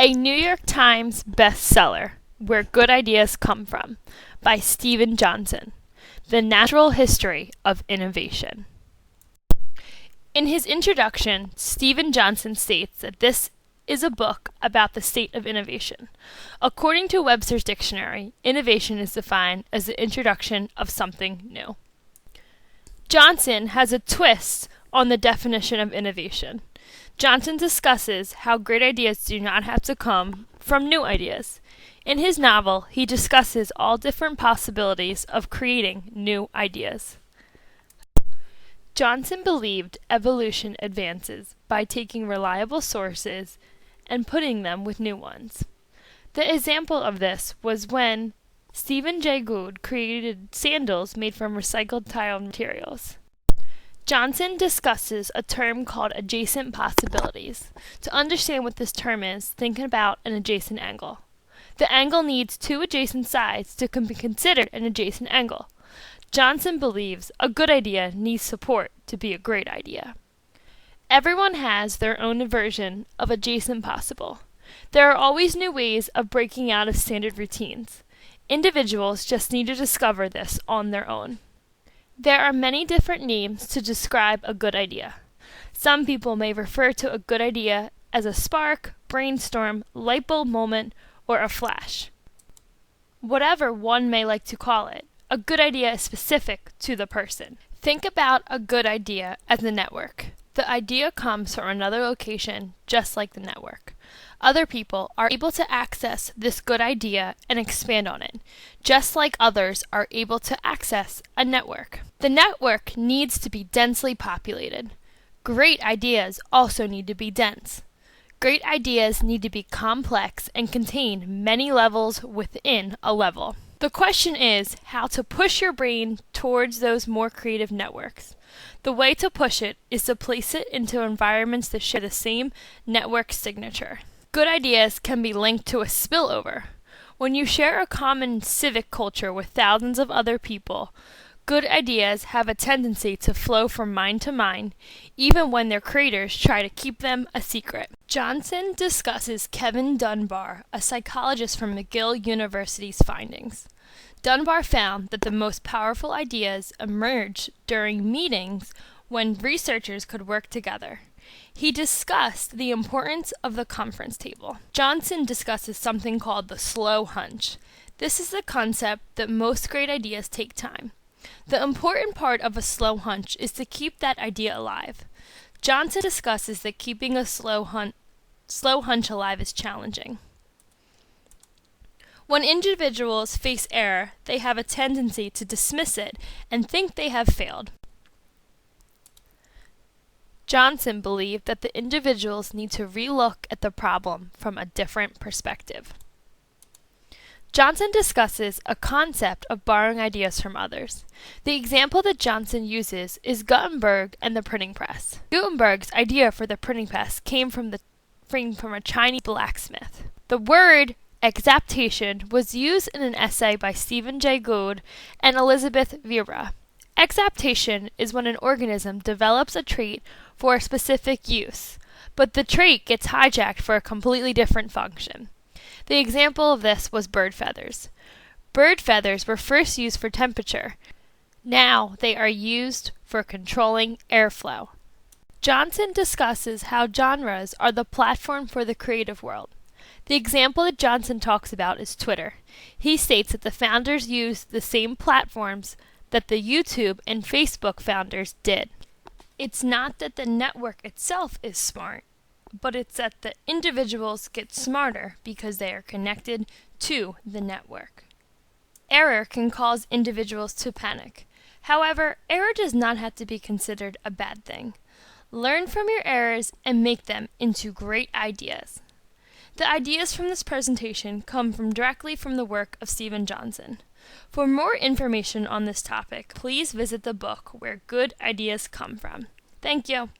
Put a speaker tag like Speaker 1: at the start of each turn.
Speaker 1: A New York Times bestseller, Where Good Ideas Come From, by Steven Johnson. The Natural History of Innovation. In his introduction, Steven Johnson states that this is a book about the state of innovation. According to Webster's Dictionary, innovation is defined as the introduction of something new. Johnson has a twist on the definition of innovation. Johnson discusses how great ideas do not have to come from new ideas. In his novel, he discusses all different possibilities of creating new ideas. Johnson believed evolution advances by taking reliable sources and putting them with new ones. The example of this was when Stephen Jay Gould created sandals made from recycled tile materials. Johnson discusses a term called adjacent possibilities. To understand what this term is, think about an adjacent angle. The angle needs two adjacent sides to be considered an adjacent angle. Johnson believes a good idea needs support to be a great idea. Everyone has their own version of adjacent possible. There are always new ways of breaking out of standard routines. Individuals just need to discover this on their own. There are many different names to describe a good idea. Some people may refer to a good idea as a spark, brainstorm, light bulb moment, or a flash. Whatever one may like to call it, a good idea is specific to the person. Think about a good idea as a network. The idea comes from another location, just like the network. Other people are able to access this good idea and expand on it, just like others are able to access a network. The network needs to be densely populated. Great ideas also need to be dense. Great ideas need to be complex and contain many levels within a level. The question is how to push your brain towards those more creative networks. The way to push it is to place it into environments that share the same network signature. Good ideas can be linked to a spillover. When you share a common civic culture with thousands of other people, good ideas have a tendency to flow from mind to mind, even when their creators try to keep them a secret. Johnson discusses Kevin Dunbar, a psychologist from McGill University's findings. Dunbar found that the most powerful ideas emerged during meetings when researchers could work together. He discussed the importance of the conference table. Johnson discusses something called the slow hunch. This is the concept that most great ideas take time. The important part of a slow hunch is to keep that idea alive. Johnson discusses that keeping a slow hunch alive is challenging. When individuals face error, they have a tendency to dismiss it and think they have failed. Johnson believed that the individuals need to relook at the problem from a different perspective. Johnson discusses a concept of borrowing ideas from others. The example that Johnson uses is Gutenberg and the printing press. Gutenberg's idea for the printing press came from a Chinese blacksmith. The word exaptation was used in an essay by Stephen Jay Gould and Elizabeth Vera. Exaptation is when an organism develops a trait for a specific use, but the trait gets hijacked for a completely different function. The example of this was bird feathers. Bird feathers were first used for temperature. Now they are used for controlling airflow. Johnson discusses how genres are the platform for the creative world. The example that Johnson talks about is Twitter. He states that the founders used the same platforms that the YouTube and Facebook founders did. It's not that the network itself is smart, but it's that the individuals get smarter because they are connected to the network. Error can cause individuals to panic. However, error does not have to be considered a bad thing. Learn from your errors and make them into great ideas. The ideas from this presentation come directly from the work of Steven Johnson. For more information on this topic, please visit the book Where Good Ideas Come From. Thank you.